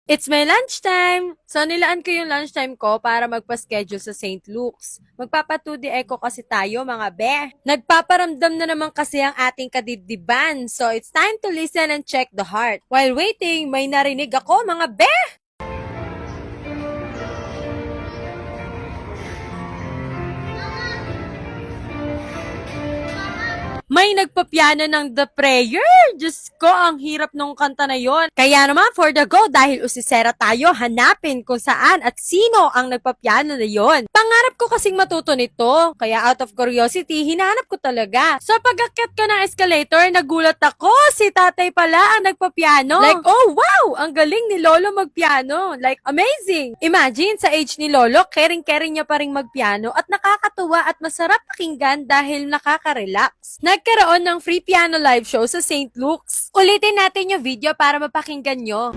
It's my lunchtime! So, nilaan ko yung lunchtime ko para magpa-schedule sa St. Luke's. Magpapa-2D echo kasi tayo, mga be. Nagpaparamdam na naman kasi ang ating kadibdiban. So, it's time to listen and check the heart. While waiting, may narinig ako, mga be! May nagpapiano ng The Prayer. Diyos ko, ang hirap nung kanta na yon. Kaya naman, for the go, dahil usisera tayo, hanapin kung saan at sino ang nagpapiano na yon. Pangarap ko kasing matuto nito. Kaya out of curiosity, hinahanap ko talaga. So pag-akyat ko ng escalator, nagulat ako. Si tatay pala ang nagpapiano. Like, oh wow! Ang galing ni Lolo magpiano. Like, amazing! Imagine, sa age ni Lolo, caring-caring niya pa rin magpiano at nakakatuwa at masarap pakinggan dahil nakaka-relax. Nagkaroon ng free piano live show sa St. Luke's. Ulitin natin yung video para mapakinggan nyo.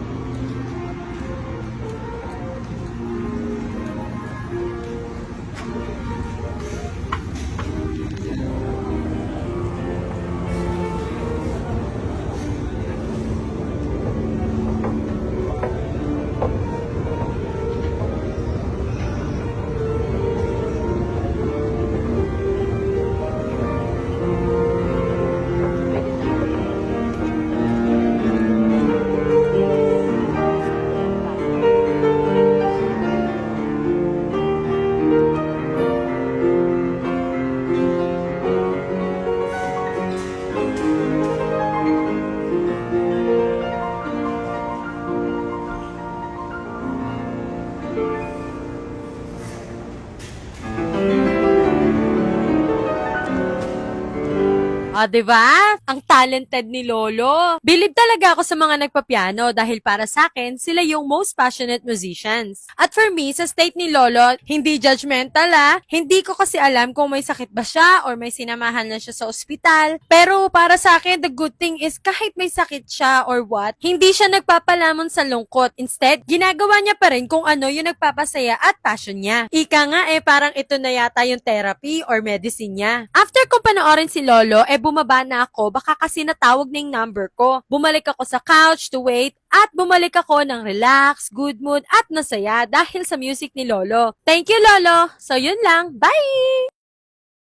Diba? Ang talented ni Lolo. Believe talaga ako sa mga nagpapiano dahil para sa akin, sila yung most passionate musicians. At for me, sa state ni Lolo, hindi judgmental Hindi ko kasi alam kung may sakit ba siya or may sinamahan na siya sa ospital. Pero para sa akin, the good thing is kahit may sakit siya or what, hindi siya nagpapalamon sa lungkot. Instead, ginagawa niya pa rin kung ano yung nagpapasaya at passion niya. Ika nga parang ito na yata yung therapy or medicine niya. After ko panoorin si Lolo, bumaba na ako, baka kasi natawag na yung number ko. Bumalik ako sa couch to wait, at bumalik ako ng relax, good mood, at nasaya dahil sa music ni Lolo. Thank you, Lolo! So yun lang, bye!